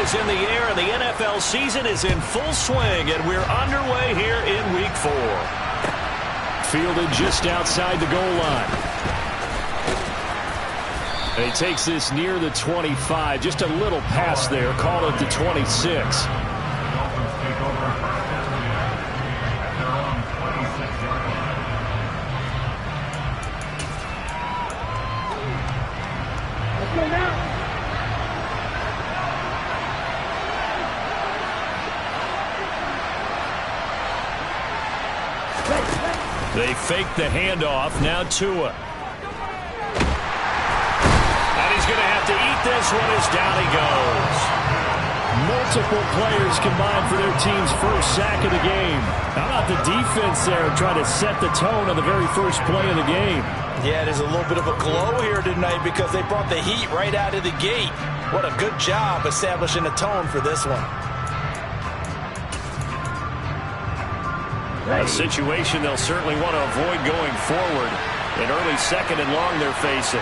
is in the air, and the NFL season is in full swing, and we're underway here in Week 4. Fielded just outside the goal line. And he takes this near the 25. Just a little pass there. Call it the 26. They fake the handoff. Now Tua. And he's going to have to eat this one as down he goes. Multiple players combined for their team's first sack of the game. How about the defense there trying to set the tone on the very first play of the game? Yeah, there's a little bit of a glow here tonight because they brought the heat right out of the gate. What a good job establishing a tone for this one. A situation they'll certainly want to avoid going forward. An early second and long they're facing.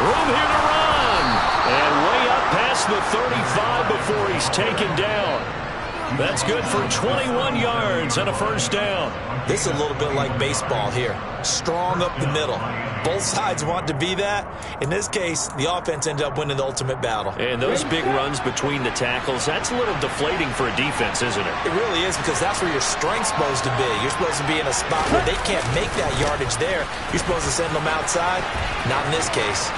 Room here to run. And way up past the 35 before he's taken down. That's good for 21 yards and a first down. This is a little bit like baseball here. Strong up the middle. Both sides want to be that. In this case, the offense ended up winning the ultimate battle. And those big runs between the tackles, that's a little deflating for a defense, isn't it? It really is, because that's where your strength's supposed to be. You're supposed to be in a spot where they can't make that yardage there. You're supposed to send them outside. Not in this case.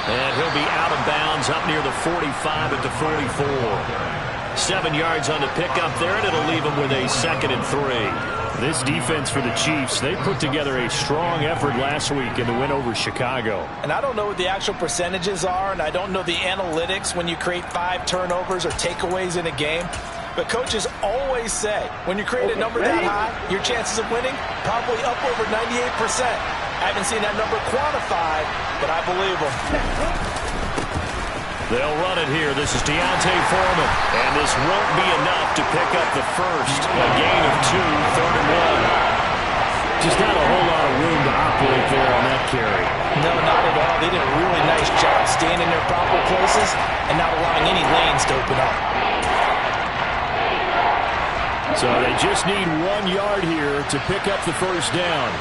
And he'll be out of bounds up near the 45 at the 44. 7 yards on the pickup there, and it'll leave him with a 2nd and 3. This defense for the Chiefs, they put together a strong effort last week in the win over Chicago. And I don't know what the actual percentages are, and I don't know the analytics when you create 5 turnovers or takeaways in a game. But coaches always say, when you create a number that high, your chances of winning probably up over 98%. I haven't seen that number quantified, but I believe them. They'll run it here. This is D'Onta Foreman. And this won't be enough to pick up the first. A gain of 2, 3rd and 1. Just not a whole lot of room to operate there on that carry. No, not at all. They did a really nice job staying in their proper places and not allowing any lanes to open up. So they just need 1 yard here to pick up the first down.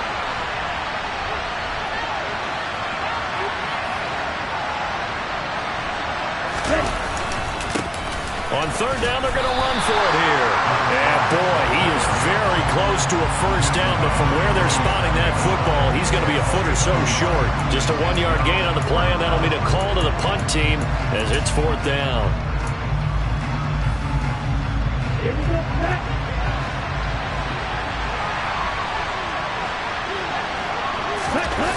On 3rd down, they're going to run for it here. And, boy, he is very close to a first down, but from where they're spotting that football, he's going to be a foot or so short. Just a 1-yard gain on the play, and that'll mean a call to the punt team as it's 4th down.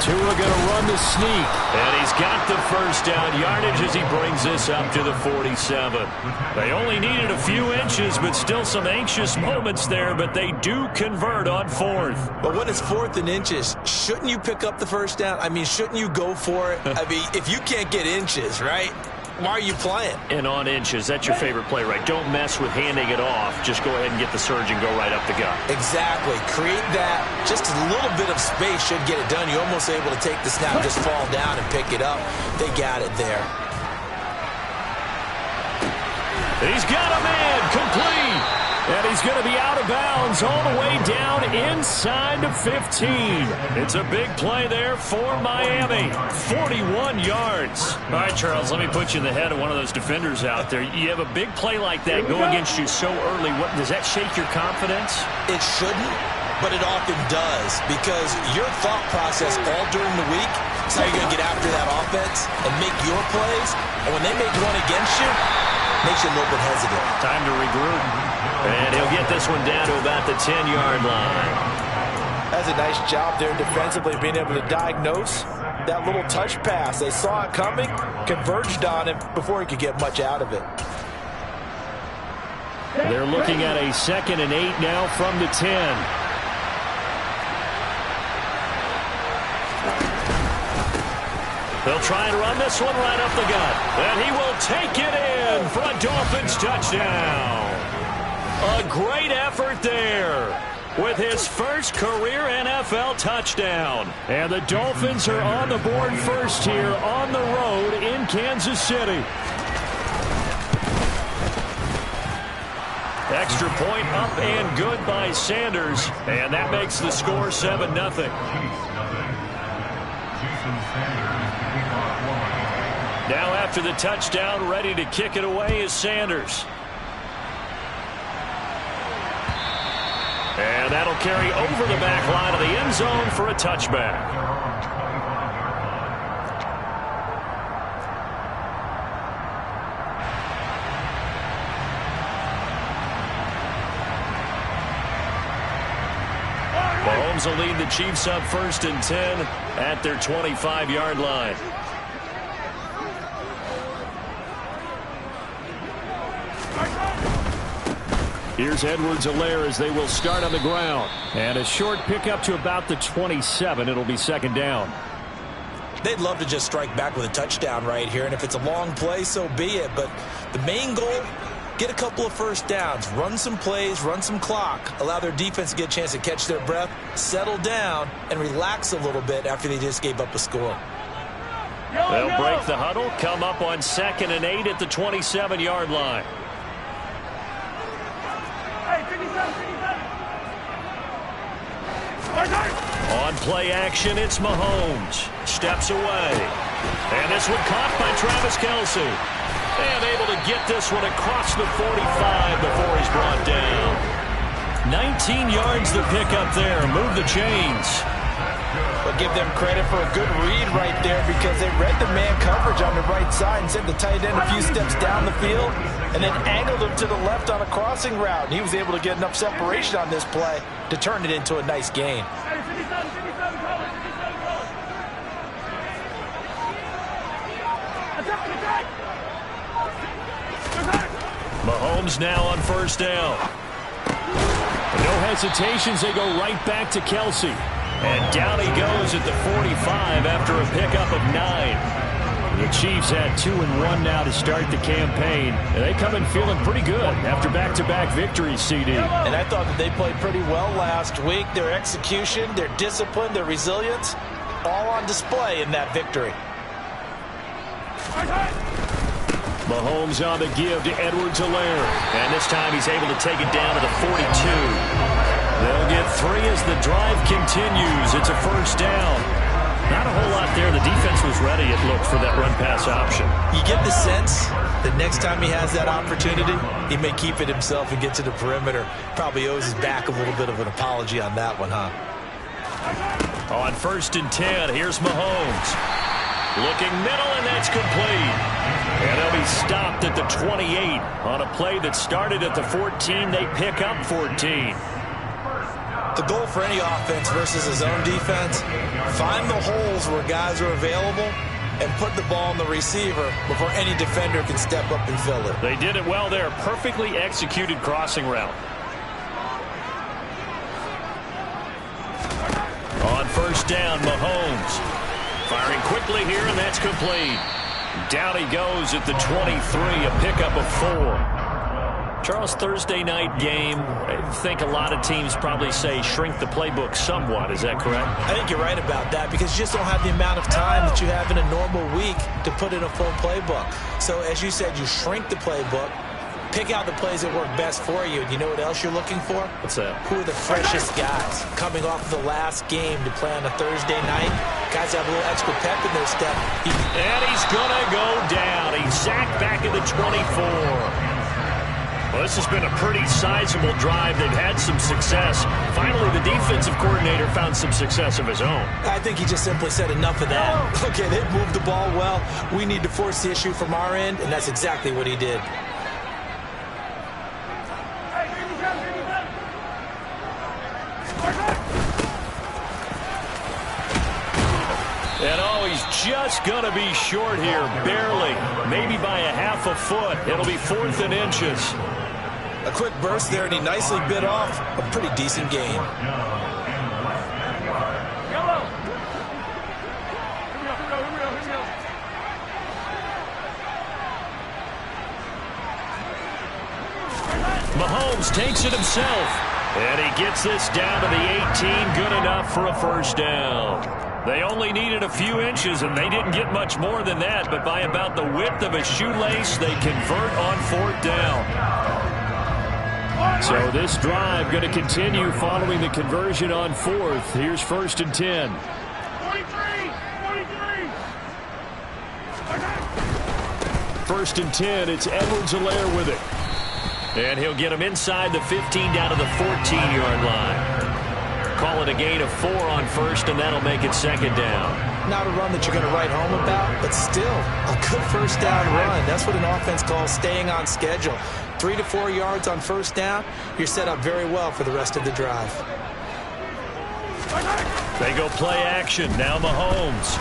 Tua going to run the sneak. And he's got the first down yardage as he brings this up to the 47. They only needed a few inches, but still some anxious moments there, but they do convert on 4th. But when it's 4th and inches, shouldn't you pick up the first down? I mean, shouldn't you go for it? I mean, if you can't get inches, right? Why are you playing? And on inches, that's your favorite play, right? Don't mess with handing it off. Just go ahead and get the surge and go right up the gut. Exactly. Create that. Just a little bit of space should get it done. You're almost able to take the snap, just fall down and pick it up. They got it there. He's got a man complete. And he's going to be out of bounds all the way down inside the 15. It's a big play there for Miami. 41 yards. All right, Charles, let me put you in the head of one of those defenders out there. You have a big play like that go against you so early. Does that shake your confidence? It shouldn't, but it often does, because your thought process all during the week is how you're going to get after that offense and make your plays. And when they make one against you, it makes you a little bit hesitant. Time to regroup. And he'll get this one down to about the 10-yard line. That's a nice job there defensively, being able to diagnose that little touch pass. They saw it coming, converged on him before he could get much out of it. They're looking at a 2nd and 8 now from the 10. They'll try and run this one right up the gut. And he will take it in for a Dolphins touchdown. A great effort there. with his first career NFL touchdown. And the Dolphins are on the board first here on the road in Kansas City. Extra point up and good by Sanders. And that makes the score 7-0. Now after the touchdown, ready to kick it away is Sanders. And that'll carry over the back line of the end zone for a touchback. Mahomes will lead the Chiefs up 1st and 10 at their 25-yard line. Here's Edwards-Helaire as they will start on the ground. And a short pickup to about the 27. It'll be 2nd down. They'd love to just strike back with a touchdown right here. And if it's a long play, so be it. But the main goal, get a couple of first downs. Run some plays, run some clock. Allow their defense to get a chance to catch their breath, settle down, and relax a little bit after they just gave up a score. They'll break the huddle, come up on 2nd and 8 at the 27-yard line. On play action, it's Mahomes. Steps away. And this one caught by Travis Kelce. And able to get this one across the 45 before he's brought down. 19 yards to pick up there. Move the chains. But give them credit for a good read right there because they read the man coverage on the right side and sent the tight end a few steps down the field and then angled him to the left on a crossing route. And he was able to get enough separation on this play to turn it into a nice gain. Mahomes now on 1st down. No hesitations. They go right back to Kelce. And down he goes at the 45 after a pickup of 9. The Chiefs had 2-1 now to start the campaign. And they come in feeling pretty good after back-to-back victories, CD. And I thought that they played pretty well last week. Their execution, their discipline, their resilience, all on display in that victory. Mahomes on the give to Edwards-Helaire. And this time he's able to take it down to the 42. They'll get 3 as the drive continues. It's a 1st down. Not a whole lot there. The defense was ready, it looked, for that run-pass option. You get the sense that next time he has that opportunity, he may keep it himself and get to the perimeter. Probably owes his back a little bit of an apology on that one, huh? On 1st and 10, here's Mahomes. Looking middle, and that's complete. And they'll be stopped at the 28. On a play that started at the 14, they pick up 14. The goal for any offense versus his own defense, find the holes where guys are available and put the ball on the receiver before any defender can step up and fill it. They did it well there. Perfectly executed crossing route. On 1st down, Mahomes. Firing quickly here, and that's complete. Down he goes at the 23, a pickup of 4. Charles, Thursday night game, I think a lot of teams probably say shrink the playbook somewhat. Is that correct? I think you're right about that because you just don't have the amount of time that you have in a normal week to put in a full playbook. So as you said, you shrink the playbook, pick out the plays that work best for you. And you know what else you're looking for? What's that? Who are the freshest guys coming off the last game to play on a Thursday night? Guys have a little extra pep in their step. And he's going to go down. He's sacked back at the 24. Well, this has been a pretty sizable drive. They've had some success. Finally, the defensive coordinator found some success of his own. I think he just simply said enough of that. Okay, they've moved the ball well. We need to force the issue from our end, and that's exactly what he did. And oh, he's just going to be short here, barely. Maybe by a half a foot. It'll be 4th and inches. A quick burst there, and he nicely bit off a pretty decent gain. Mahomes takes it himself. And he gets this down to the 18, good enough for a first down. They only needed a few inches, and they didn't get much more than that, but by about the width of a shoelace, they convert on 4th down. So this drive going to continue following the conversion on 4th. Here's 1st and 10. 1st and 10, it's Edwards-Helaire with it. And he'll get him inside the 15 down to the 14-yard line. Call it a gain of 4 on 1st, and that'll make it 2nd down. Not a run that you're going to write home about, but still a good first down run. That's what an offense calls staying on schedule. 3 to 4 yards on 1st down, you're set up very well for the rest of the drive. They go play action. Now Mahomes.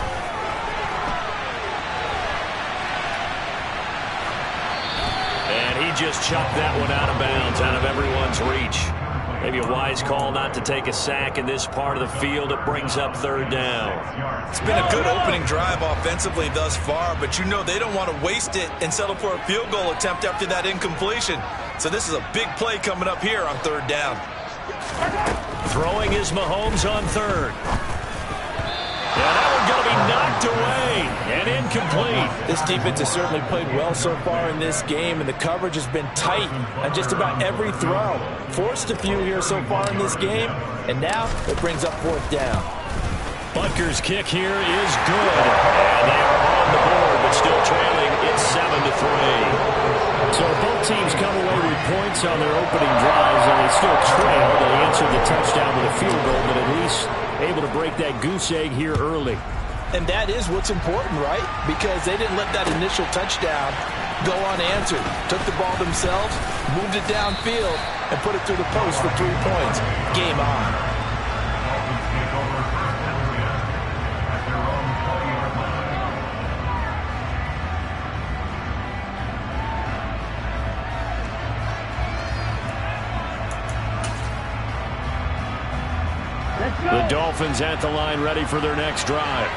And he just chucked that one out of bounds, out of everyone's reach. Maybe a wise call not to take a sack in this part of the field. It brings up 3rd down. It's been a good opening drive offensively thus far, but you know they don't want to waste it and settle for a field goal attempt after that incompletion. So this is a big play coming up here on 3rd down. Throwing is Mahomes on 3rd. And that one's going to be knocked away and incomplete. This defense has certainly played well so far in this game, and the coverage has been tight on just about every throw. Forced a few here so far in this game, and now it brings up 4th down. Butker's kick here is good. And they are on the board, but still trailing. It's 7-3. So both teams come away with points on their opening drives, and they still trail. They answered the touchdown with a field goal, but at least able to break that goose egg here early. And that is what's important, right? Because they didn't let that initial touchdown go unanswered. Took the ball themselves, moved it downfield, and put it through the post for 3 points. Game on. The Dolphins at the line, ready for their next drive.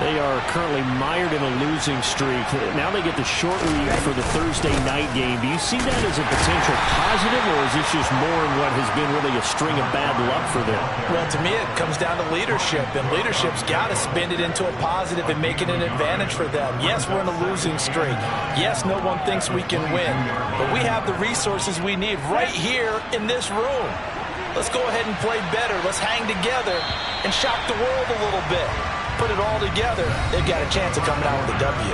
They are currently mired in a losing streak. Now they get the short week for the Thursday night game. Do you see that as a potential positive, or is this just more in what has been really a string of bad luck for them? Well, to me, it comes down to leadership, and leadership's got to spin it into a positive and make it an advantage for them. Yes, we're in a losing streak. Yes, no one thinks we can win, but we have the resources we need right here in this room. Let's go ahead and play better. Let's hang together and shock the world a little bit. Put it all together, they've got a chance of coming out with a W.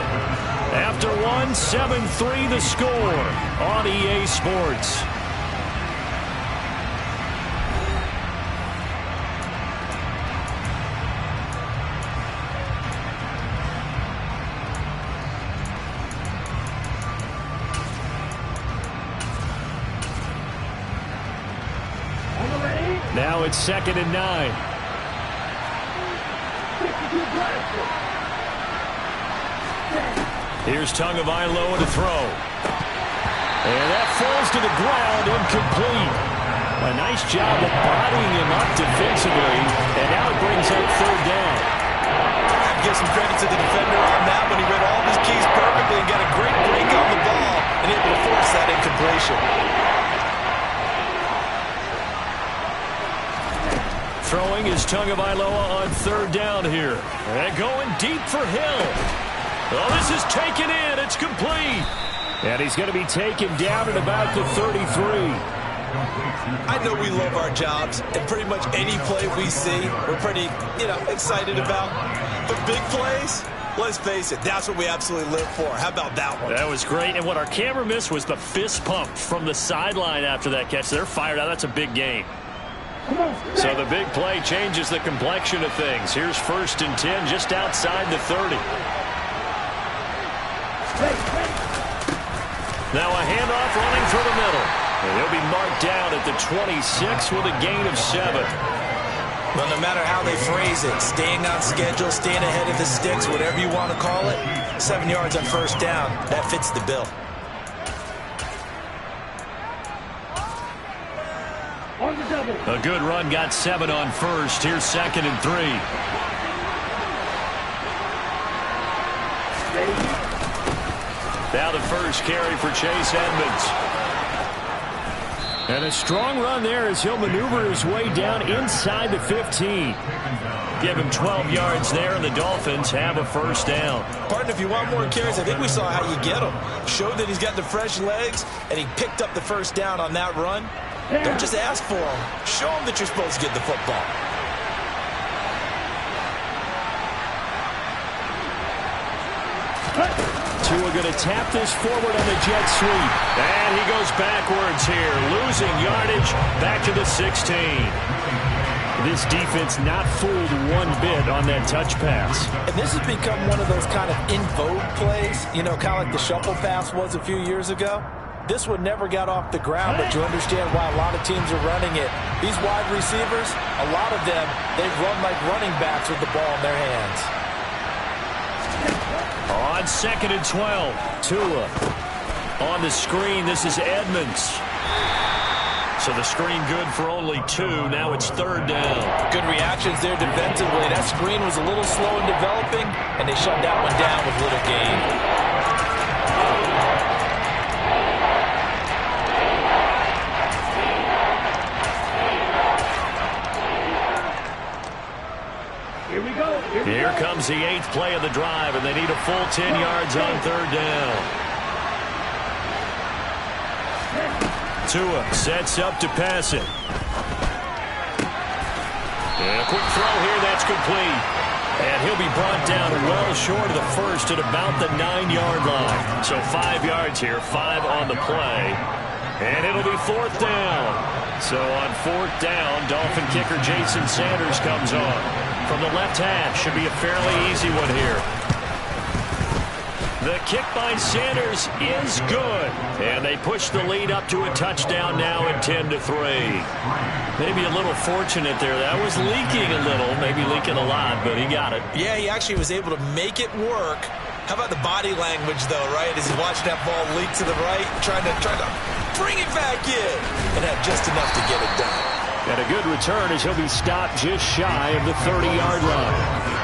After 7-3 the score on EA Sports. Now it's 2nd and 9. Here's Tagovailoa to throw. And that falls to the ground, incomplete. A nice job of bodying him up defensively, and now it brings up 3rd down. I'd give some credit to the defender on that one. He read all of his keys perfectly and got a great break on the ball and able to force that incompletion. Throwing is Tagovailoa on 3rd down here. And going deep for Hill. Oh, this is taken in. It's complete. And he's going to be taken down at about the 33. I know we love our jobs, and pretty much any play we see, we're pretty, excited about. But big plays, let's face it, that's what we absolutely live for. How about that one? That was great. And what our camera missed was the fist pump from the sideline after that catch. They're fired out. That's a big game. So the big play changes the complexion of things. Here's 1st and 10 just outside the 30. Now a handoff running through the middle. And he'll be marked down at the 26 with a gain of 7. Well, no matter how they phrase it, staying on schedule, staying ahead of the sticks, whatever you want to call it, 7 yards on 1st down, that fits the bill. A good run got 7 on 1st. Here's 2nd and 3. Now the first carry for Chase Edmonds. And a strong run there as he'll maneuver his way down inside the 15. Give him 12 yards there, and the Dolphins have a first down. Partner, if you want more carries, I think we saw how you get him. Showed that he's got the fresh legs, and he picked up the first down on that run. Don't just ask for him. Show him that you're supposed to get the football. Tua going to tap this forward on the jet sweep. And he goes backwards here, losing yardage back to the 16. This defense not fooled one bit on that touch pass. And this has become one of those kind of in vogue plays, you know, kind of like the shuffle pass was a few years ago. This one never got off the ground, but you understand why a lot of teams are running it. These wide receivers, a lot of them, they run like running backs with the ball in their hands. On 2nd and 12, Tua. On the screen, this is Edmonds. So the screen good for only 2. Now it's 3rd down. Good reactions there defensively. That screen was a little slow in developing, and they shut that one down with little gain. Here comes the 8th play of the drive, and they need a full 10 yards on 3rd down. Tua sets up to pass it. And a quick throw here, that's complete. And he'll be brought down well short of the first at about the 9-yard line. So 5 yards here, 5 on the play. And it'll be 4th down. So on 4th down, Dolphin kicker Jason Sanders comes on. From the left half, should be a fairly easy one here. The kick by Sanders is good. And they push the lead up to a touchdown now at 10-3. Maybe a little fortunate there. That was leaking a little, maybe leaking a lot, but he got it. Yeah, he actually was able to make it work. How about the body language, though, right? As he's watching that ball leak to the right, trying to bring it back in, and had just enough to get it done. And a good return as he'll be stopped just shy of the 30-yard line.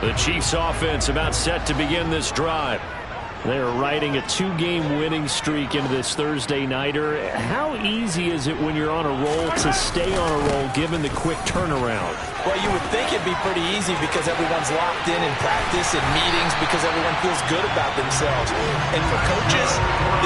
The Chiefs offense about set to begin this drive. They're riding a 2-game winning streak into this Thursday nighter. How easy is it when you're on a roll to stay on a roll given the quick turnaround? Well, you would think it'd be pretty easy because everyone's locked in practice and meetings because everyone feels good about themselves. And for coaches,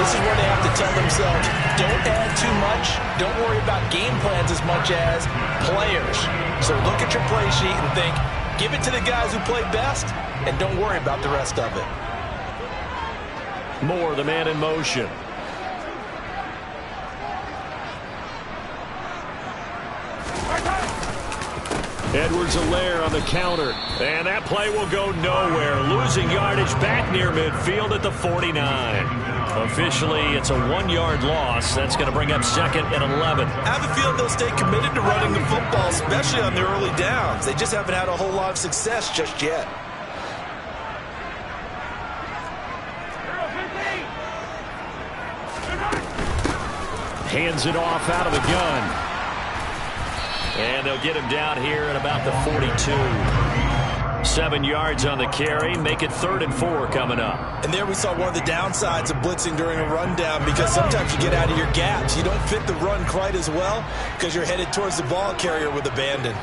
this is where they have to tell themselves, don't add too much. Don't worry about game plans as much as players. So look at your play sheet and think, give it to the guys who play best and don't worry about the rest of it. Moore, the man in motion. Edwards-Helaire on the counter. And that play will go nowhere. Losing yardage back near midfield at the 49. Officially, it's a 1-yard loss. That's going to bring up 2nd and 11. I have a feeling they'll stay committed to running the football, especially on their early downs. They just haven't had a whole lot of success just yet. Hands it off out of the gun. And they'll get him down here at about the 42. 7 yards on the carry. Make it 3rd and 4 coming up. And there we saw one of the downsides of blitzing during a rundown because sometimes you get out of your gaps. You don't fit the run quite as well because you're headed towards the ball carrier with abandon.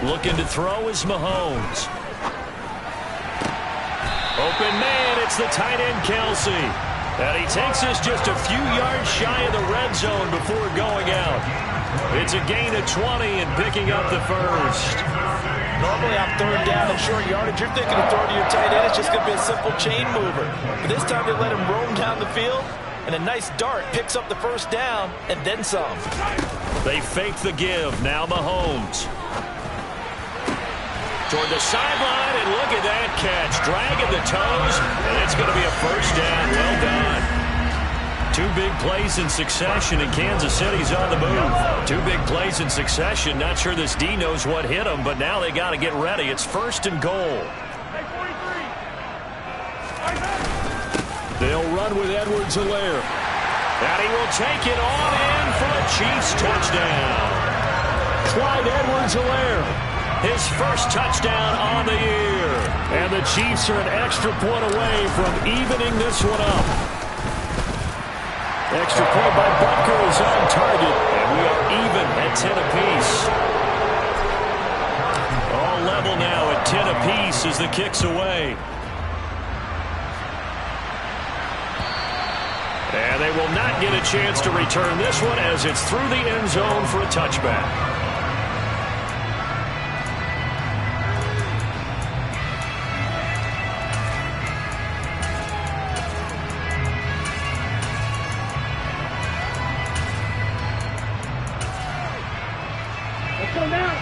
Looking to throw is Mahomes. Open man, it's the tight end Kelsey. And he takes us just a few yards shy of the red zone before going out. It's a gain of 20 and picking up the first. Normally on 3rd down and short yardage, you're thinking of throwing to your tight end. It's just going to be a simple chain mover. But this time they let him roam down the field, and a nice dart picks up the first down and then some. They fake the give. Now Mahomes. Toward the sideline, and look at that catch. Dragging the toes, and it's going to be a first down. Well done. 2 big plays in succession, and Kansas City's on the move. 2 big plays in succession. Not sure this D knows what hit them, but now they got to get ready. It's 1st and goal. They'll run with Edwards-Helaire. And he will take it on in for a Chiefs touchdown. Clyde Edwards-Helaire. His first touchdown on the year. And the Chiefs are an extra point away from evening this one up. Extra point by Butker is on target. And we are even at 10 apiece. All level now at 10 apiece as the kick's away. And they will not get a chance to return this one as it's through the end zone for a touchback.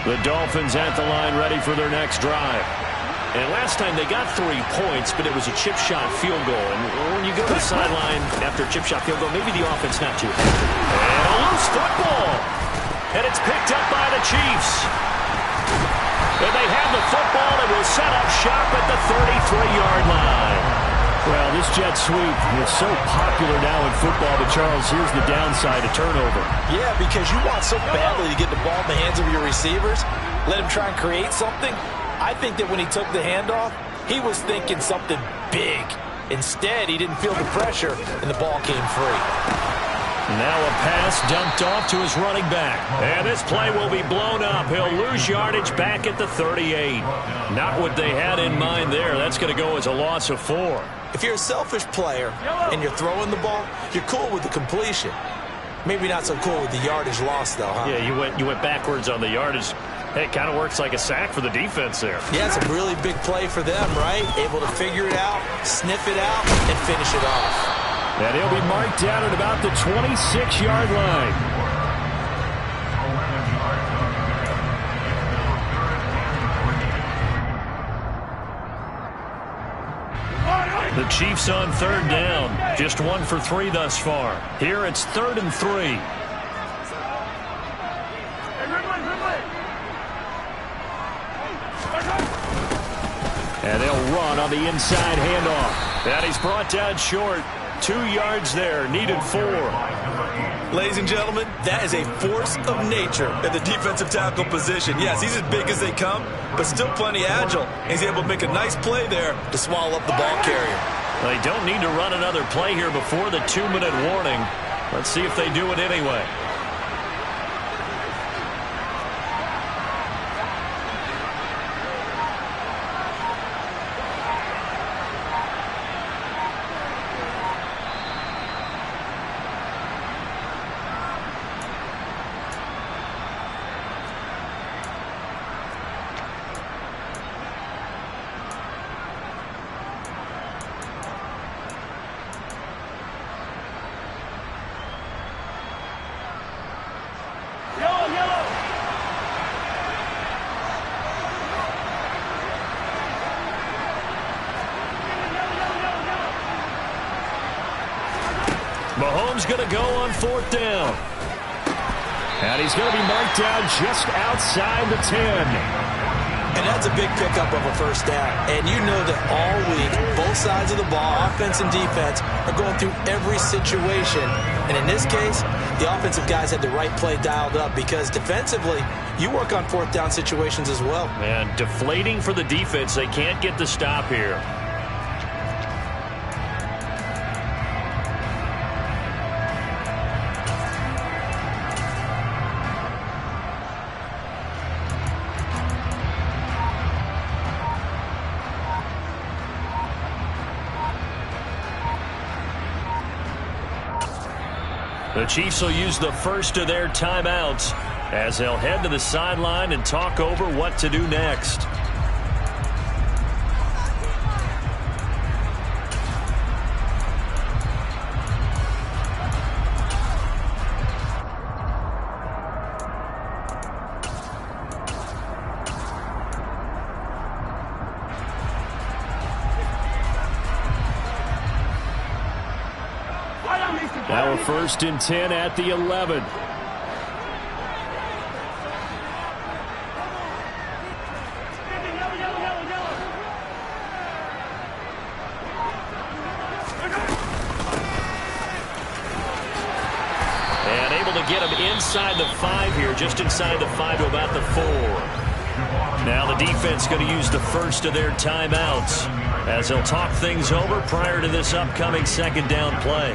The Dolphins at the line ready for their next drive. And last time they got 3 points, but it was a chip shot field goal. And when you go to the sideline after a chip shot field goal, maybe the offense not too happy. And a loose football. And it's picked up by the Chiefs. And they have the football and will set up shop at the 33-yard line. Well, this jet sweep is so popular now in football, but Charles, here's the downside, a turnover. Yeah, because you want so badly to get the ball in the hands of your receivers, let him try and create something. I think that when he took the handoff, he was thinking something big. Instead, he didn't feel the pressure, and the ball came free. Now a pass dumped off to his running back. And this play will be blown up. He'll lose yardage back at the 38. Not what they had in mind there. That's going to go as a loss of 4. If you're a selfish player and you're throwing the ball, you're cool with the completion. Maybe not so cool with the yardage loss, though, huh? Yeah, you went backwards on the yardage. Hey, it kind of works like a sack for the defense there. Yeah, it's a really big play for them, right? Able to figure it out, sniff it out, and finish it off. And he'll be marked down at about the 26-yard line. The Chiefs on 3rd down. Just 1 for 3 thus far. Here it's 3rd and 3. And they'll run on the inside handoff. And he's brought down short. 2 yards there. Needed 4. Ladies and gentlemen, that is a force of nature at the defensive tackle position. Yes, he's as big as they come, but still plenty agile. He's able to make a nice play there to swallow up the ball carrier. They don't need to run another play here before the 2-minute warning. Let's see if they do it anyway. Mahomes going to go on 4th down. And he's going to be marked down just outside the 10. And that's a big pickup of a first down. And you know that all week, both sides of the ball, offense and defense, are going through every situation. And in this case, the offensive guys had the right play dialed up because defensively, you work on 4th down situations as well. And deflating for the defense. They can't get the stop here. The Chiefs will use the first of their timeouts as they'll head to the sideline and talk over what to do next. Now a 1st and 10 at the 11. get him inside the 5 here, just inside the 5 to about the 4. Now the defense going to use the first of their timeouts as they'll talk things over prior to this upcoming second down play.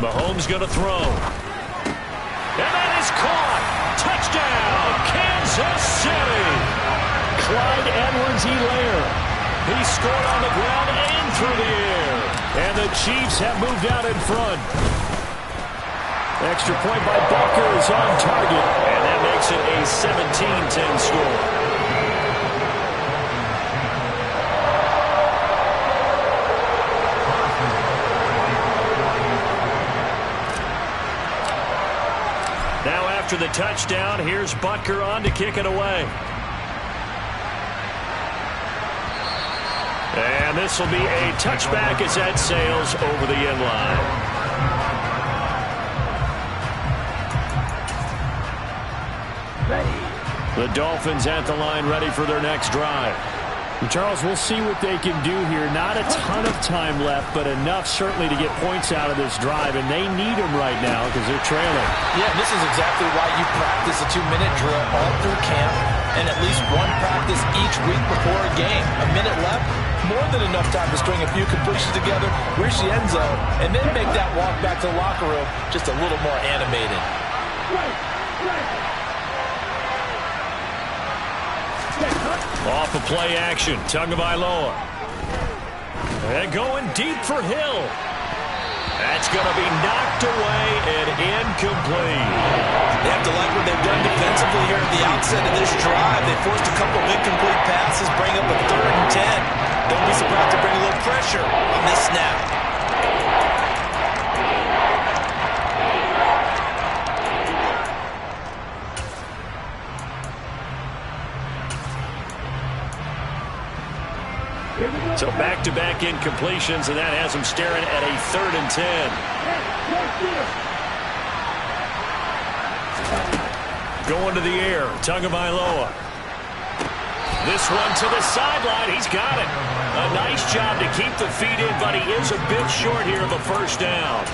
Mahomes going to throw. And that is caught. Touchdown, Kansas City. Clyde Edwards-Helaire. He scored on the ground and through the air. And the Chiefs have moved out in front. Extra point by Butker is on target. And that makes it a 17-10 score. Now after the touchdown, here's Butker on to kick it away. And this will be a touchback as that sails over the end line. The Dolphins at the line ready for their next drive. Charles, we'll see what they can do here. Not a ton of time left, but enough certainly to get points out of this drive, and they need them right now because they're trailing. Yeah, this is exactly why you practice a 2-minute drill all through camp and at least one practice each week before a game. A minute left, more than enough time to string a few completions together, reach the end zone, and then make that walk back to the locker room just a little more animated. Off of play action, Tagovailoa. And going deep for Hill. That's going to be knocked away and incomplete. They have to like what they've done defensively here at the outset of this drive. They forced a couple of incomplete passes, bring up a 3rd and 10. Don't be surprised to bring a little pressure on this snap. So back-to-back incompletions, and that has them staring at a 3rd and 10. Going to the air, Tagovailoa. This one to the sideline. He's got it. A nice job to keep the feet in, but he is a bit short here of a first down.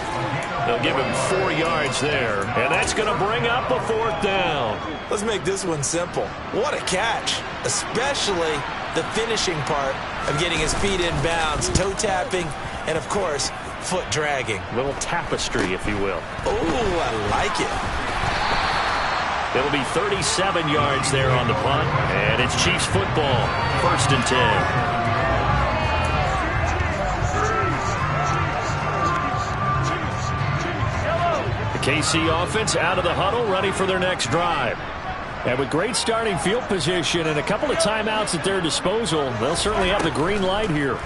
They'll give him 4 yards there, and that's going to bring up a 4th down. Let's make this one simple. What a catch, especially the finishing part of getting his feet in bounds, toe tapping, and of course, foot dragging. Little tapestry, if you will. Oh, I like it. It'll be 37 yards there on the punt, and it's Chiefs football, 1st and 10. The KC offense out of the huddle, ready for their next drive. And with great starting field position and a couple of timeouts at their disposal, they'll certainly have the green light here.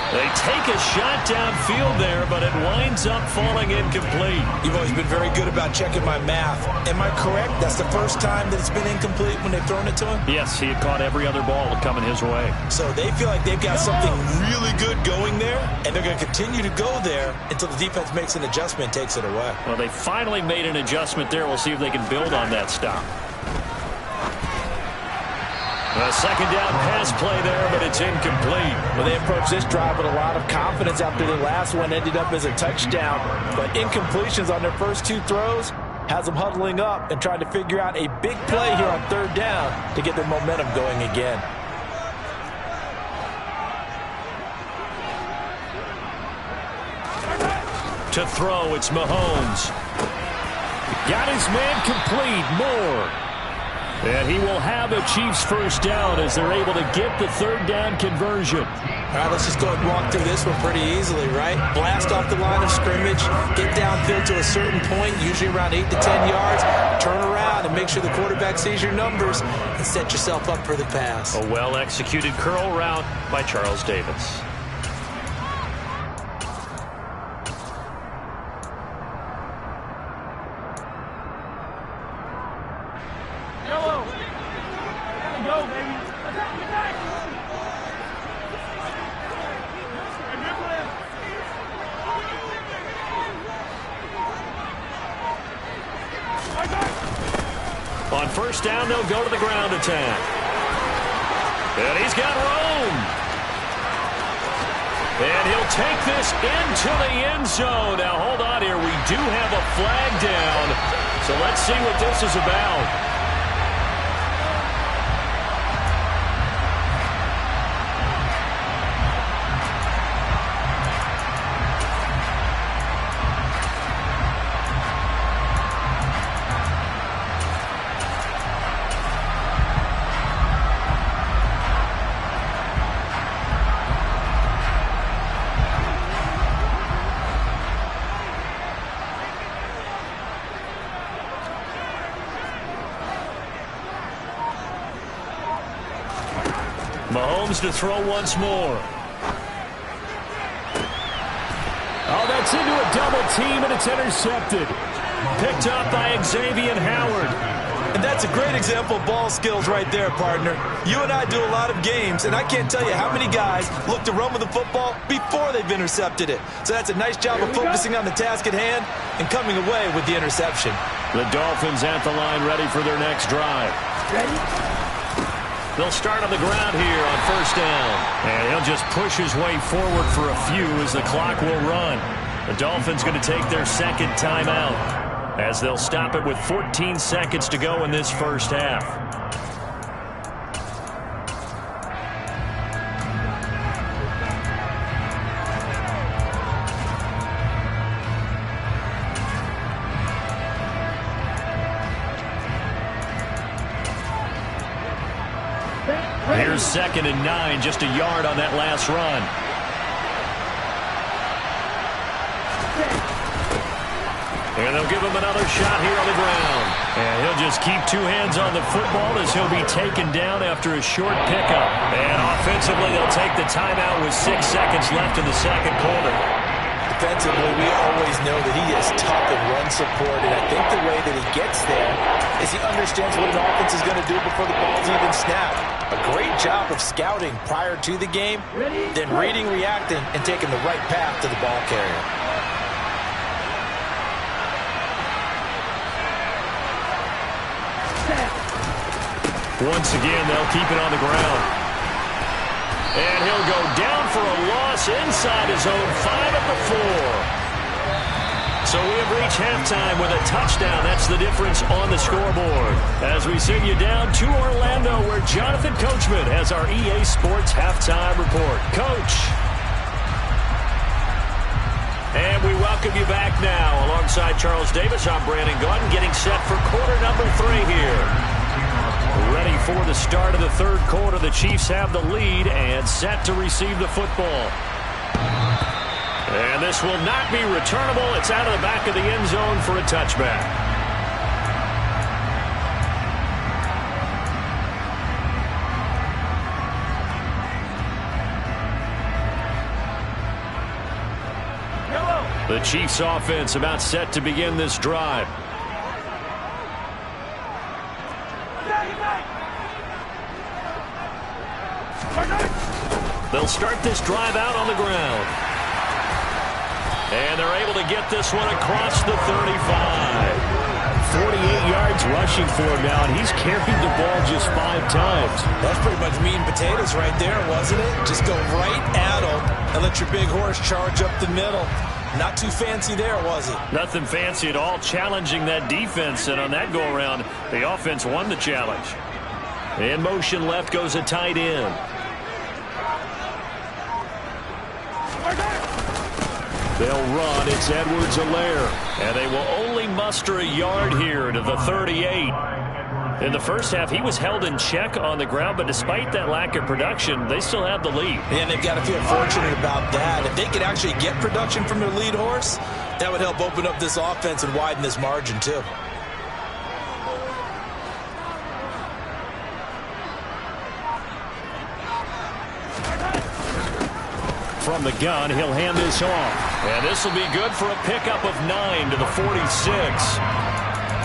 They take a shot downfield there, but it winds up falling incomplete. You've always been very good about checking my math. Am I correct? That's the first time that it's been incomplete when they've thrown it to him? Yes, he had caught every other ball coming his way. So they feel like they've got something really good going there, and they're going to continue to go there until the defense makes an adjustment and takes it away. Well, they finally made an adjustment there. We'll see if they can build on that stop. A second down pass play there, but it's incomplete. Well, they approached this drive with a lot of confidence after the last one ended up as a touchdown. But incompletions on their first 2 throws has them huddling up and trying to figure out a big play here on 3rd down to get their momentum going again. To throw, it's Mahomes. Got his man complete, Moore. And he will have a Chiefs first down as they're able to get the 3rd down conversion. All right, let's just go ahead and walk through this one pretty easily, right? Blast off the line of scrimmage, get downfield to a certain point, usually around 8 to 10 yards, turn around and make sure the quarterback sees your numbers and set yourself up for the pass. A well-executed curl route by Charles Davis. first down, they'll go to the ground attack. And he's got room. And he'll take this into the end zone. Now, hold on here. We do have a flag down. So let's see what this is about. Mahomes to throw once more. Oh, that's into a double team, and it's intercepted. Picked up by Xavier Howard. And that's a great example of ball skills right there, partner. You and I do a lot of games, and I can't tell you how many guys look to run with the football before they've intercepted it. So that's a nice job of focusing on the task at hand and coming away with the interception. The Dolphins at the line, ready for their next drive. Ready? They'll start on the ground here on first down. And he'll just push his way forward for a few as the clock will run. The Dolphins going to take their second timeout as they'll stop it with 14 seconds to go in this first half. Here's 2nd and 9, just a yard on that last run. And they'll give him another shot here on the ground. And he'll just keep two hands on the football as he'll be taken down after a short pickup. And offensively, they'll take the timeout with 6 seconds left in the second quarter. Defensively, we always know that he is tough in run support, and I think the way that he gets there is he understands what an offense is going to do before the ball's even snapped. A great job of scouting prior to the game, then reading, reacting, and taking the right path to the ball carrier. Once again, they'll keep it on the ground. And he'll go down for a loss inside his own 5 at the 4. So we have reached halftime with a touchdown. That's the difference on the scoreboard. As we send you down to Orlando, where Jonathan Coachman has our EA Sports halftime report. Coach. And we welcome you back now. Alongside Charles Davis, I'm Brandon Gaudin, getting set for quarter number 3 here. Ready for the start of the third quarter. The Chiefs have the lead and set to receive the football. And this will not be returnable. It's out of the back of the end zone for a touchback. The Chiefs offense about set to begin this drive. They'll start this drive out on the ground. And they're able to get this one across the 35. 48 yards rushing for him now, and he's carried the ball just 5 times. That's pretty much meat and potatoes right there, wasn't it? Just go right at him and let your big horse charge up the middle. Not too fancy there, was it? Nothing fancy at all, challenging that defense, and on that go-around, the offense won the challenge. In motion left goes a tight end. They'll run. It's Edwards-Helaire. And they will only muster a yard here to the 38. In the first half, he was held in check on the ground, but despite that lack of production, they still have the lead. And they've got to feel fortunate about that. If they could actually get production from their lead horse, that would help open up this offense and widen this margin, too. From the gun, he'll hand this off. And this will be good for a pickup of 9 to the 46.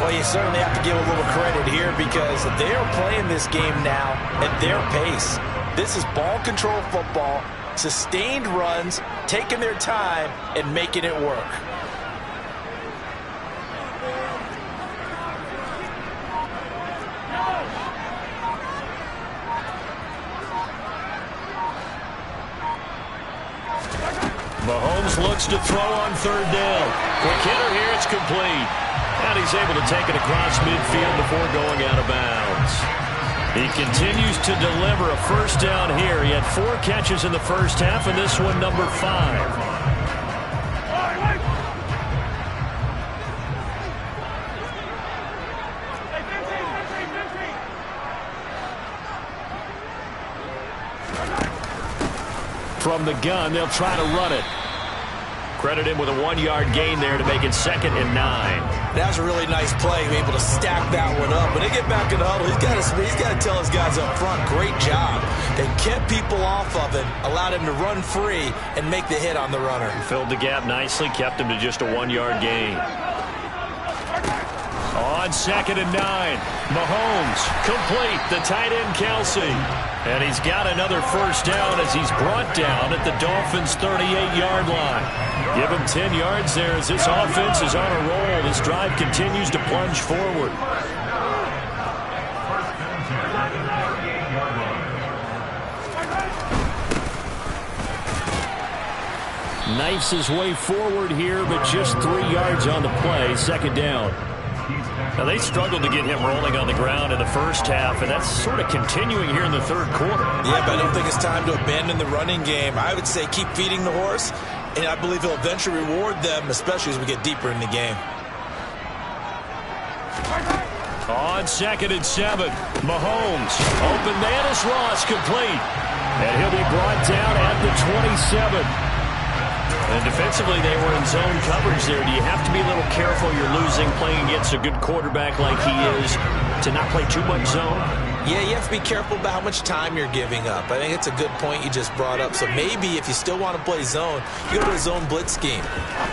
Well, you certainly have to give a little credit here because they are playing this game now at their pace. This is ball control football, sustained runs, taking their time, and making it work. Mahomes looks to throw on third down. Quick hitter here, it's complete. And he's able to take it across midfield before going out of bounds. He continues to deliver a first down here. He had 4 catches in the first half, and this one number 5. From the gun, they'll try to run it. Credit him with a 1-yard gain there to make it 2nd and 9. That's a really nice play, able to stack that one up. When they get back in the huddle, he's got to tell his guys up front, great job. They kept people off of him, allowed him to run free, and make the hit on the runner. Filled the gap nicely, kept him to just a 1-yard gain. On 2nd and 9, Mahomes, complete, the tight end Kelsey. And he's got another first down as he's brought down at the Dolphins' 38-yard line. Give him 10 yards there as this offense is on a roll. This drive continues to plunge forward. Knifes his way forward here, but just 3 yards on the play. 2nd down. Now, they struggled to get him rolling on the ground in the first half, and that's sort of continuing here in the third quarter. Yeah, but I don't think it's time to abandon the running game. I would say keep feeding the horse, and I believe he'll eventually reward them, especially as we get deeper in the game. On 2nd and 7, Mahomes, open man is Ross, complete. And he'll be brought down at the 27. And defensively, they were in zone coverage there. Do you have to be a little careful? You're losing playing against a good quarterback like he is to not play too much zone? Yeah, you have to be careful about how much time you're giving up. I think it's a good point you just brought up. So maybe if you still want to play zone, you go to a zone blitz scheme.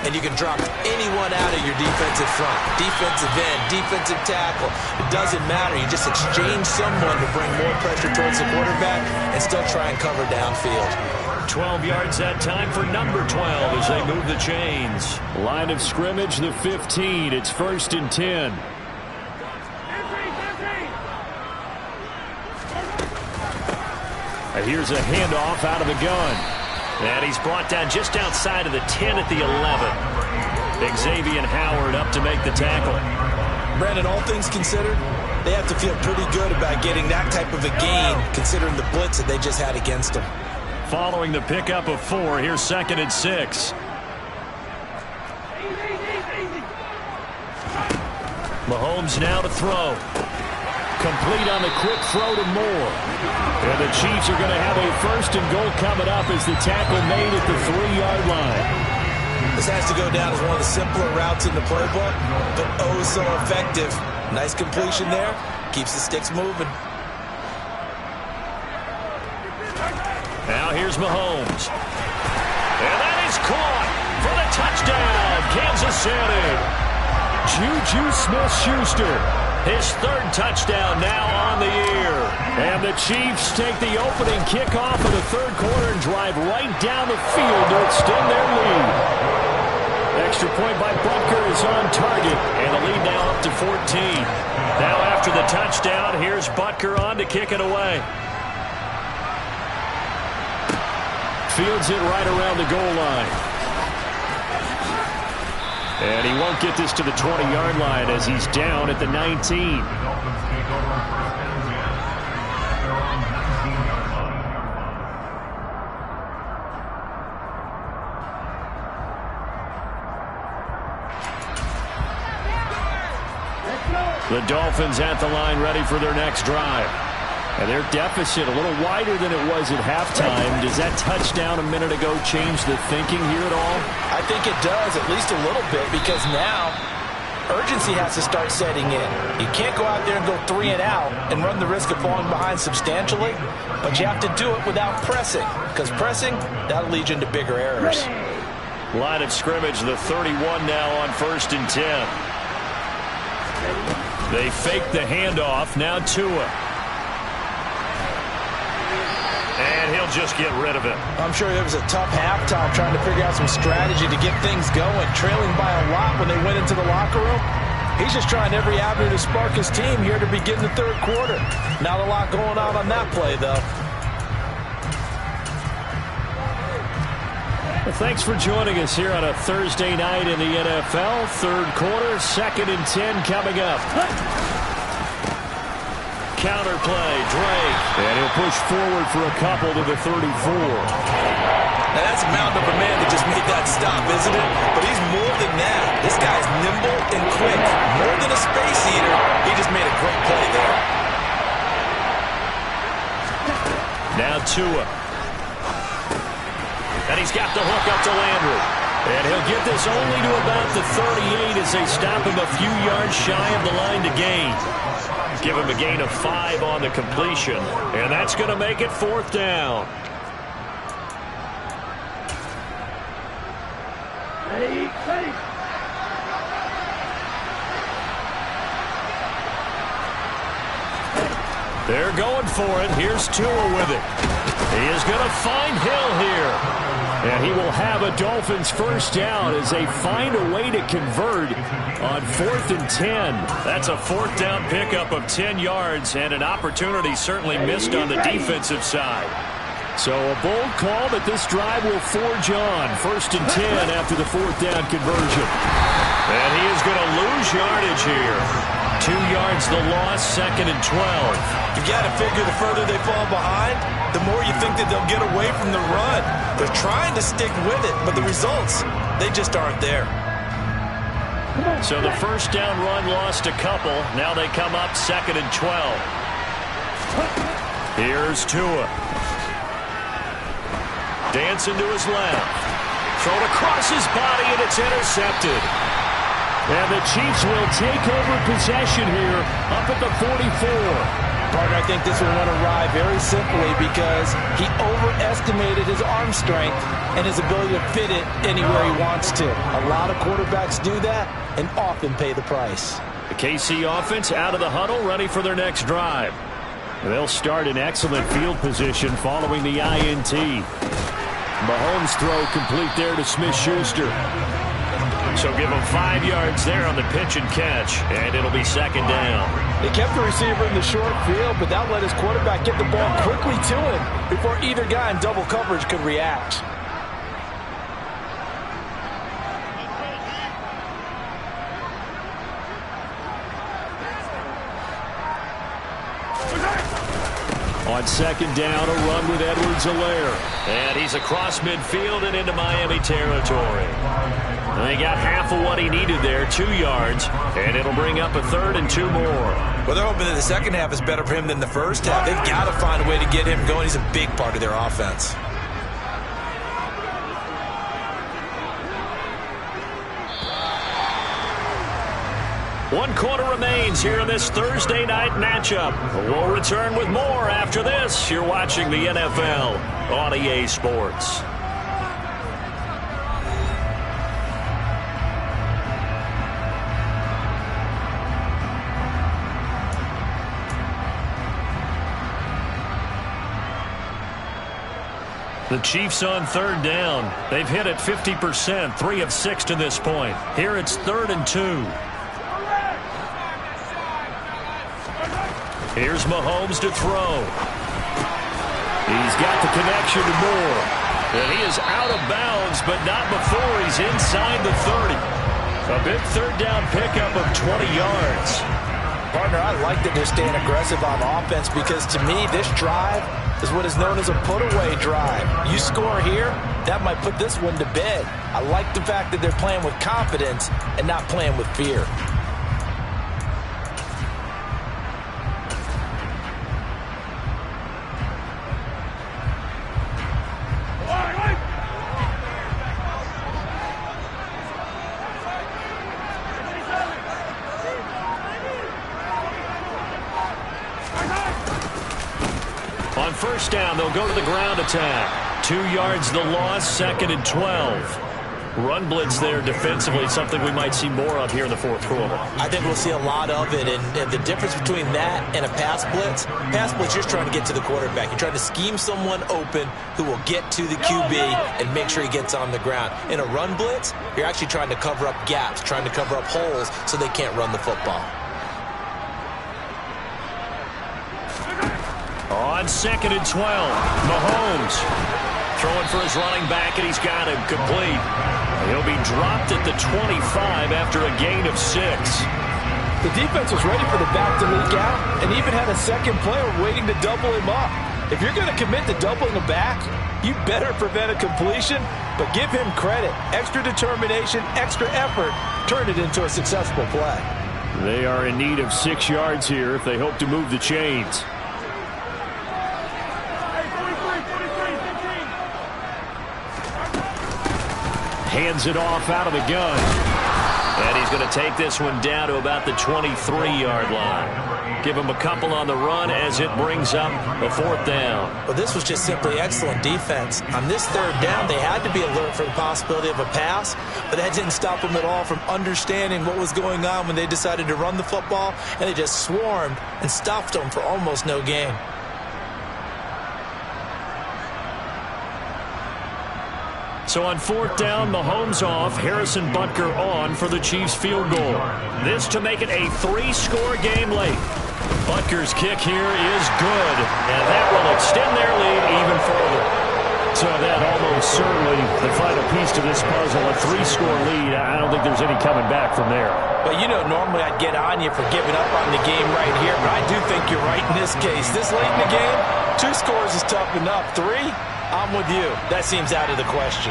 And you can drop anyone out of your defensive front. Defensive end, defensive tackle. It doesn't matter. You just exchange someone to bring more pressure towards the quarterback and still try and cover downfield. 12 yards that time for number 12 as they move the chains. Line of scrimmage, the 15. It's 1st and 10. And here's a handoff out of the gun. And he's brought down just outside of the 10 at the 11. Xavier Howard up to make the tackle. Brandon, all things considered, they have to feel pretty good about getting that type of a gain considering the blitz that they just had against them. Following the pickup of 4, here's 2nd and 6. Mahomes now to throw. Complete on the quick throw to Moore. And the Chiefs are going to have a 1st and goal coming up as the tackle made at the 3-yard line. This has to go down as one of the simpler routes in the playbook, but oh so effective. Nice completion there. Keeps the sticks moving. Now here's Mahomes. And that is caught for the touchdown, Kansas City. Juju Smith-Schuster. His 3rd touchdown now on the year. And the Chiefs take the opening kickoff of the 3rd quarter and drive right down the field to extend their lead. Extra point by Butker is on target. And the lead now up to 14. Now after the touchdown, here's Butker on to kick it away. Fields it right around the goal line. And he won't get this to the 20-yard line as he's down at the 19. The Dolphins at the line ready for their next drive. And their deficit a little wider than it was at halftime. Does that touchdown a minute ago change the thinking here at all? I think it does, at least a little bit, because now urgency has to start setting in. You can't go out there and go 3 and out and run the risk of falling behind substantially, but you have to do it without pressing, because pressing, that'll lead you into bigger errors. Line of scrimmage, the 31 now on 1st and 10. They fake the handoff, now Tua. And he'll just get rid of it. I'm sure it was a tough halftime trying to figure out some strategy to get things going. Trailing by a lot when they went into the locker room. He's just trying every avenue to spark his team here to begin the 3rd quarter. Not a lot going on that play, though. Thanks for joining us here on a Thursday night in the NFL. Third quarter, 2nd and 10 coming up. Counter play, Drake. And he'll push forward for a couple to the 34. Now that's a mountain of a man that just made that stop, isn't it? But he's more than that. This guy's nimble and quick. More than a space eater, he just made a great play there. Now Tua. And he's got the hook up to Landry. And he'll get this only to about the 38 as they stop him a few yards shy of the line to gain. Give him a gain of 5 on the completion. And that's going to make it 4th down. They're going for it. Here's Tua with it. He is going to find Hill here. And he will have a Dolphins first down as they find a way to convert on 4th and 10. That's a 4th down pickup of 10 yards and an opportunity certainly missed on the defensive side. So a bold call, but this drive will forge on. 1st and 10 after the 4th down conversion. And he is going to lose yardage here. 2 yards the loss, 2nd and 12. You got to figure the further they fall behind, the more you think that they'll get away from the run. They're trying to stick with it, but the results, they just aren't there. So the first down run lost a couple. Now they come up 2nd and 12. Here's Tua. Dancing to his left. Thrown across his body, and it's intercepted. And the Chiefs will take over possession here up at the 44. Partner, I think this one went awry very simply because he overestimated his arm strength and his ability to fit it anywhere he wants to. A lot of quarterbacks do that and often pay the price. The KC offense out of the huddle, ready for their next drive. They'll start in excellent field position following the INT. Mahomes' throw complete there to Smith-Schuster. So give him 5 yards there on the pitch and catch, and it'll be 2nd down. They kept the receiver in the short field, but that let his quarterback get the ball quickly to him before either guy in double coverage could react. On 2nd down, a run with Edwards-Helaire. And he's across midfield and into Miami territory. And they got half of what he needed there, 2 yards, and it'll bring up a 3rd and 2 more. Well, they're hoping that the second half is better for him than the first half. They've got to find a way to get him going. He's a big part of their offense. One quarter remains here in this Thursday night matchup. We'll return with more after this. You're watching the NFL on EA Sports. The Chiefs on 3rd down. They've hit it 50%, 3 of 6 to this point. Here it's 3rd and 2. Here's Mahomes to throw. He's got the connection to Moore. And he is out of bounds, but not before he's inside the 30. A big 3rd down pickup of 20 yards. Partner, I like that they're staying aggressive on offense because to me, this drive is what is known as a put-away drive. You score here, that might put this one to bed. I like the fact that they're playing with confidence and not playing with fear. On 1st down, they'll go to the ground attack. 2 yards the loss, 2nd and 12. Run blitz there defensively, something we might see more of here in the 4th quarter. I think we'll see a lot of it, and the difference between that and a pass blitz, you're just trying to get to the quarterback. You're trying to scheme someone open who will get to the QB and make sure he gets on the ground. In a run blitz, you're actually trying to cover up gaps, trying to cover up holes so they can't run the football. On 2nd and 12, Mahomes Throwing for his running back, and he's got him complete. He'll be dropped at the 25 after a gain of 6. The defense was ready for the back to leak out and even had a second player waiting to double him up. If you're going to commit to doubling a back, you better prevent a completion, but give him credit. Extra determination, extra effort, turn it into a successful play. They are in need of 6 yards here if they hope to move the chains. Hands it off out of the gun. And he's going to take this one down to about the 23-yard line. Give him a couple on the run as it brings up a 4th down. Well, this was just simply excellent defense. On this 3rd down, they had to be alert for the possibility of a pass, but that didn't stop them at all from understanding what was going on when they decided to run the football, and they just swarmed and stuffed them for almost no gain. So on 4th down, Mahomes off, Harrison Butker on for the Chiefs field goal. This to make it a 3-score game late. Butker's kick here is good, and that will extend their lead even further. So that almost certainly the final piece to this puzzle, a 3-score lead. I don't think there's any coming back from there. But you know, normally I'd get on you for giving up on the game right here, but I do think you're right in this case. This late in the game, 2 scores is tough enough. 3? I'm with you. That seems out of the question.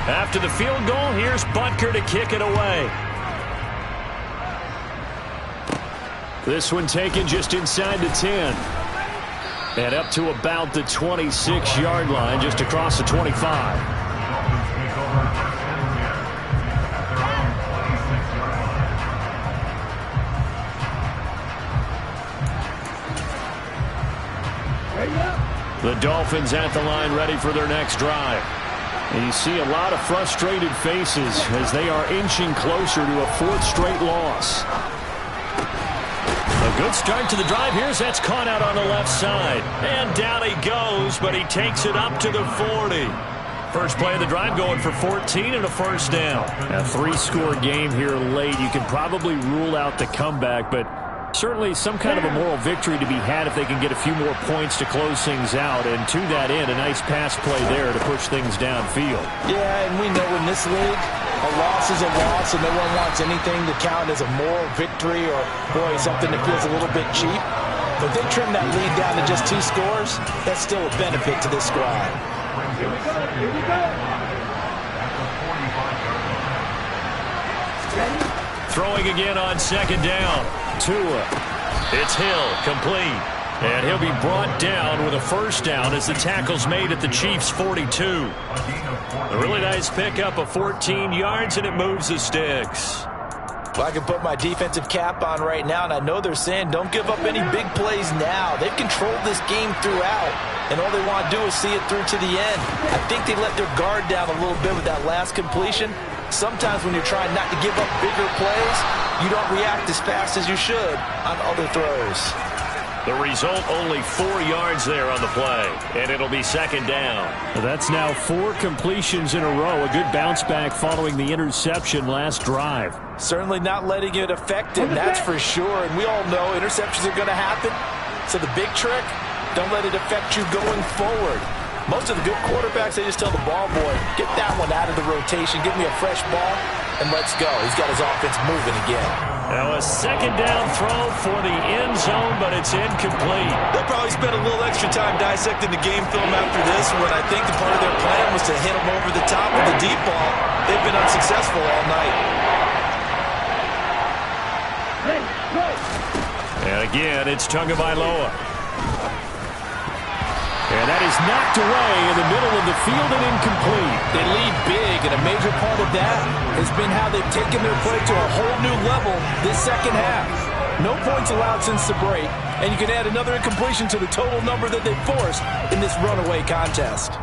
After the field goal, here's Butker to kick it away. This one taken just inside the 10. And up to about the 26-yard line, just across the 25. The Dolphins at the line ready for their next drive. And you see a lot of frustrated faces as they are inching closer to a 4th straight loss. A good start to the drive. Here's that's caught out on the left side. And down he goes, but he takes it up to the 40. First play of the drive going for 14 and a 1st down. A 3-score game here late. You can probably rule out the comeback, but certainly some kind of a moral victory to be had if they can get a few more points to close things out. And to that end, a nice pass play there to push things downfield. Yeah, and we know in this league, a loss is a loss, and no one wants anything to count as a moral victory or, boy, something that feels a little bit cheap. But if they trim that lead down to just 2 scores, that's still a benefit to this squad. Here we go. Throwing again on 2nd down. Tua. It's Hill, complete. And he'll be brought down with a 1st down as the tackle's made at the Chiefs' 42. A really nice pickup of 14 yards, and it moves the sticks. Well, I can put my defensive cap on right now, and I know they're saying don't give up any big plays now. They've controlled this game throughout, and all they want to do is see it through to the end. I think they let their guard down a little bit with that last completion. Sometimes when you're trying not to give up bigger plays, you don't react as fast as you should on other throws. The result, only 4 yards there on the play, and it'll be 2nd down. That's now 4 completions in a row. A good bounce back following the interception last drive. Certainly not letting it affect him, that's for sure. And we all know interceptions are going to happen. So the big trick, don't let it affect you going forward. Most of the good quarterbacks, they just tell the ball boy, get that one out of the rotation, give me a fresh ball, and let's go. He's got his offense moving again. Now a 2nd down throw for the end zone, but it's incomplete. They'll probably spend a little extra time dissecting the game film after this one. I think the part of their plan was to hit him over the top of the deep ball. They've been unsuccessful all night. And again, it's Tagovailoa. And that is knocked away in the middle of the field and incomplete. They lead big, and a major part of that has been how they've taken their play to a whole new level this second half. No points allowed since the break, and you can add another incompletion to the total number that they've forced in this runaway contest.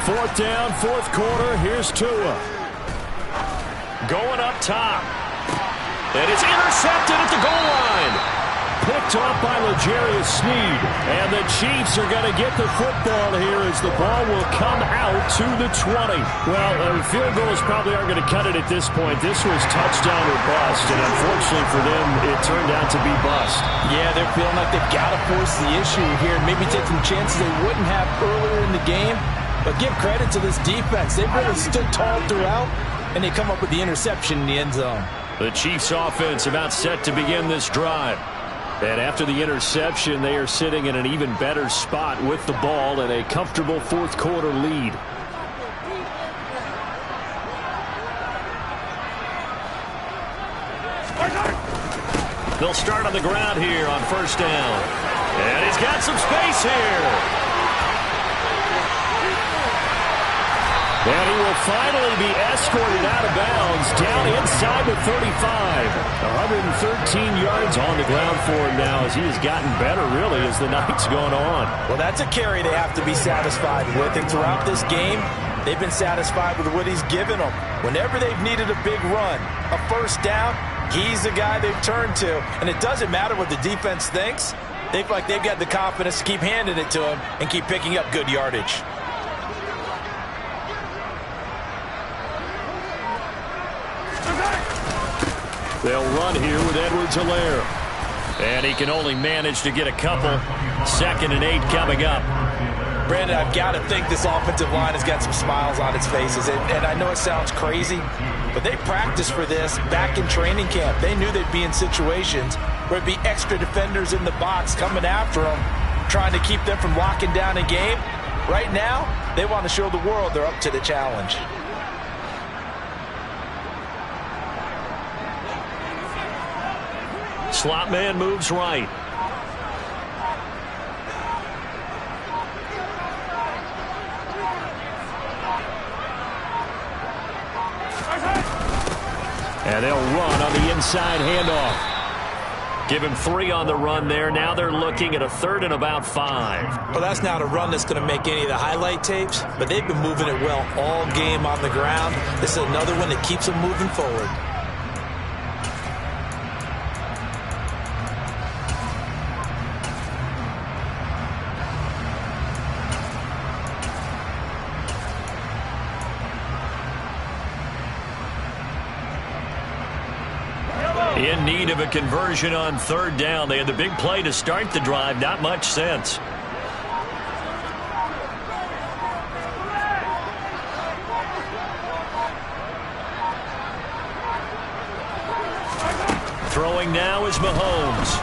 Fourth down, 4th quarter. Here's Tua. Going up top. And it's intercepted at the goal line. picked off by L'Jarius Sneed. And the Chiefs are going to get the football here as the ball will come out to the 20. Well, field goals probably aren't going to cut it at this point. This was touchdown or bust, and unfortunately for them, it turned out to be bust. Yeah, they're feeling like they've got to force the issue here and maybe take some chances they wouldn't have earlier in the game. But give credit to this defense. They've really stood tall throughout, and they come up with the interception in the end zone. The Chiefs offense about set to begin this drive. And after the interception, they are sitting in an even better spot with the ball and a comfortable fourth quarter lead. They'll start on the ground here on first down. And he's got some space here. And he will finally be escorted out of bounds down inside the 35. 113 yards on the ground for him now as he has gotten better, really, as the night's gone on. Well, that's a carry they have to be satisfied with. And throughout this game, they've been satisfied with what he's given them. Whenever they've needed a big run, a first down, he's the guy they've turned to. And it doesn't matter what the defense thinks. They feel like they've got the confidence to keep handing it to him and keep picking up good yardage. They'll run here with Edwards-Helaire. And he can only manage to get a couple. 2nd and 8 coming up. Brandon, I've got to think this offensive line has got some smiles on its faces. And I know it sounds crazy, but they practiced for this back in training camp. They knew they'd be in situations where it'd be extra defenders in the box coming after them, trying to keep them from locking down a game. Right now, they want to show the world they're up to the challenge. Slot man moves right. And they'll run on the inside handoff. Give him 3 on the run there. Now they're looking at a 3rd and about 5. Well, that's not a run that's going to make any of the highlight tapes, but they've been moving it well all game on the ground. This is another one that keeps them moving forward. In need of a conversion on 3rd down. They had the big play to start the drive. Not much sense. Throwing now is Mahomes.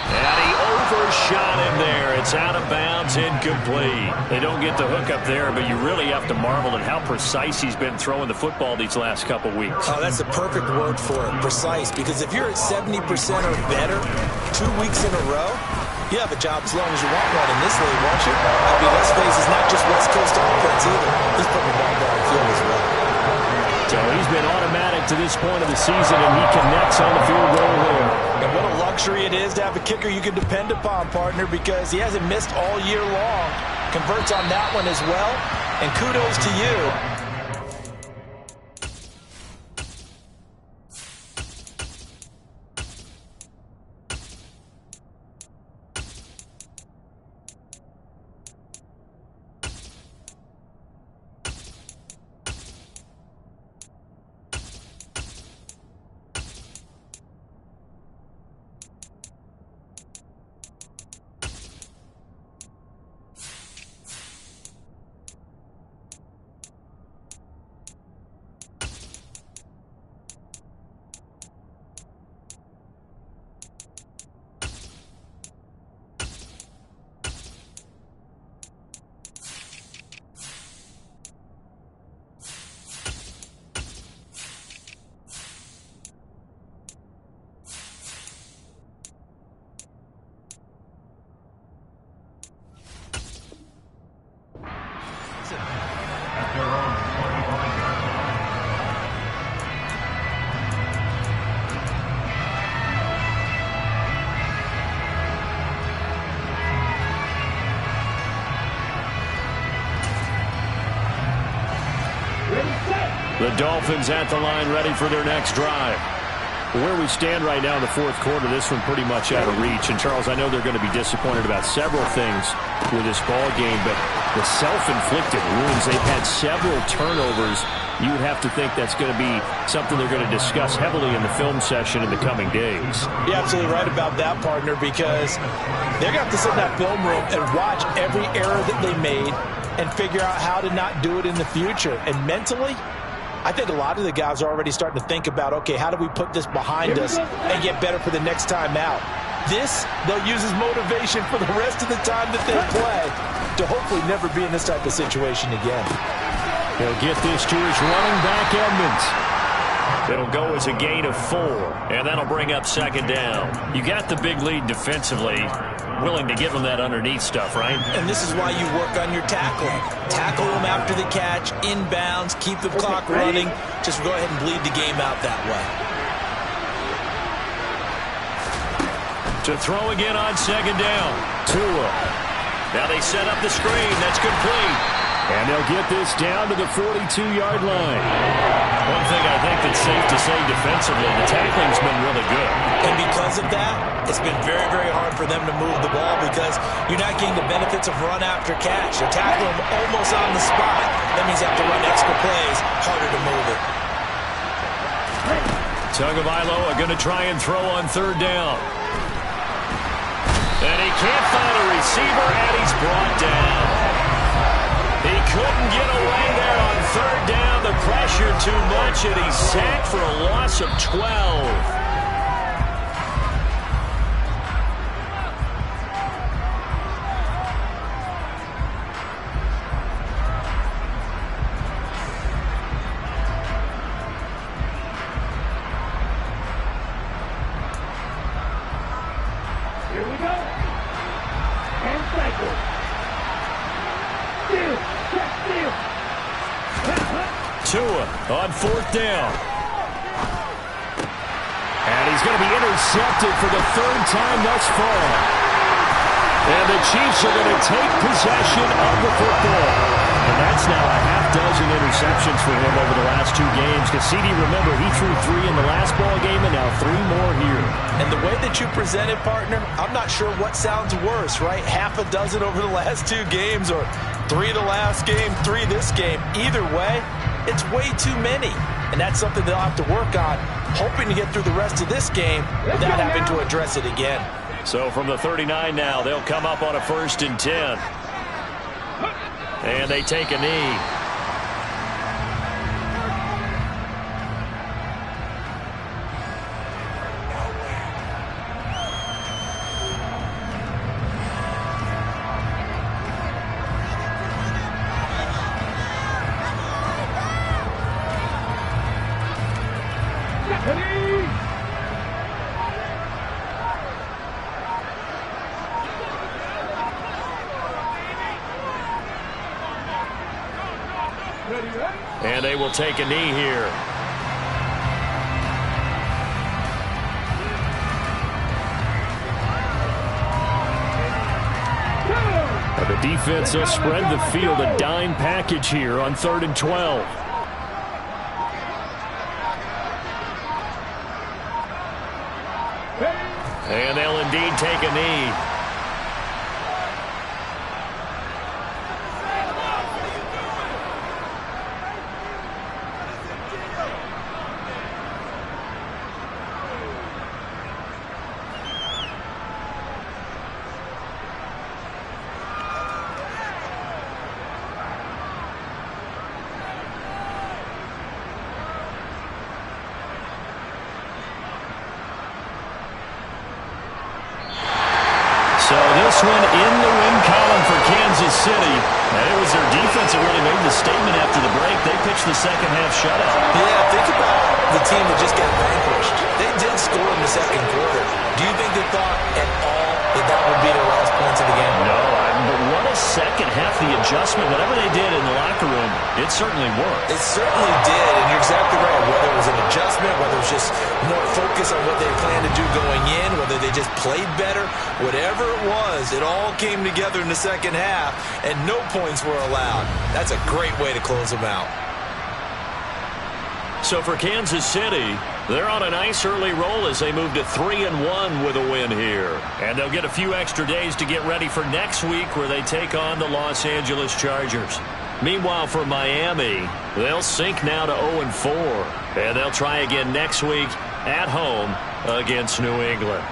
And he overshot him there. It's out of bounds, incomplete. They don't get the hook up there, but you really have to marvel at how precise he's been throwing the football these last couple weeks. Oh, that's the perfect word for it, precise, because if you're at 70% or better 2 weeks in a row, you have a job as long as you want one in this league, won't you? I mean, let's face it's not just West Coast offense either. He's putting the ball down the field as well. So he's been automatic to this point of the season, and he connects on the field goal there. And what a luxury it is to have a kicker you can depend upon, partner, because he hasn't missed all year long. Converts on that one as well, and kudos to you. The Dolphins at the line ready for their next drive. Where we stand right now in the fourth quarter, this one pretty much out of reach. And, Charles, I know they're going to be disappointed about several things with this ball game, but the self-inflicted wounds, they've had several turnovers. You would have to think that's going to be something they're going to discuss heavily in the film session in the coming days. You're absolutely right about that, partner, because they're going to have to sit in that film room and watch every error that they made and figure out how to not do it in the future. And mentally, I think a lot of the guys are already starting to think about, okay, how do we put this behind us and get better for the next time out? This, they'll use as motivation for the rest of the time that they play to hopefully never be in this type of situation again. He'll get this to his running back, Edmonds. It'll go as a gain of 4, and that'll bring up second down. You got the big lead defensively, willing to give them that underneath stuff, right? And this is why you work on your tackling. Tackle them after the catch, inbounds, keep the clock running. Just go ahead and bleed the game out that way. To throw again on second down. Tua. Now they set up the screen. That's complete. And they'll get this down to the 42-yard line. One thing I think that's safe to say defensively, the tackling's been really good. And because of that, it's been very, very hard for them to move the ball because you're not getting the benefits of run after catch. You tackle them almost on the spot. That means you have to run extra plays, harder to move it. Tagovailoa going to try and throw on third down. And he can't find a receiver, and he's brought down. He couldn't get away there on third down. The pressure too much, and he's sacked for a loss of 12. Here we go. And cycle. Steal. Check steal. Tua on fourth down. And he's going to be intercepted for the third time thus far. And the Chiefs are going to take possession of the football. And that's now a half-dozen interceptions for him over the last 2 games. Because CD, remember, he threw 3 in the last ball game and now 3 more here. And the way that you present it, partner, I'm not sure what sounds worse, right? Half a dozen over the last 2 games or 3 the last game, 3 this game. Either way, it's way too many. And that's something they'll have to work on, hoping to get through the rest of this game without having to address it again. So from the 39 now, they'll come up on a 1st and 10. And they take a knee. And they will take a knee here. The defense will spread the field, a dime package here on 3rd and 12. And they'll indeed take a knee. So this one in the win column for Kansas City. And it was their defense that really made the statement after the break. They pitched the second half shutout. Yeah, think about the team that just got vanquished. They did score in the second quarter. Do you think they thought at all that that would be their last points of the game? No, but what a second half. The adjustment, whatever they did in the locker room, it certainly worked. It certainly did, and you're exactly right. Whether it was an adjustment, whether it was just more focus on what they planned to do going in, whether they just played better, whatever it was, it all came together in the second half, and no points were allowed. That's a great way to close them out. So for Kansas City, They're on a nice early roll as they move to 3-1 with a win here. And they'll get a few extra days to get ready for next week where they take on the Los Angeles Chargers. Meanwhile, for Miami, they'll sink now to 0-4. And they'll try again next week at home against New England.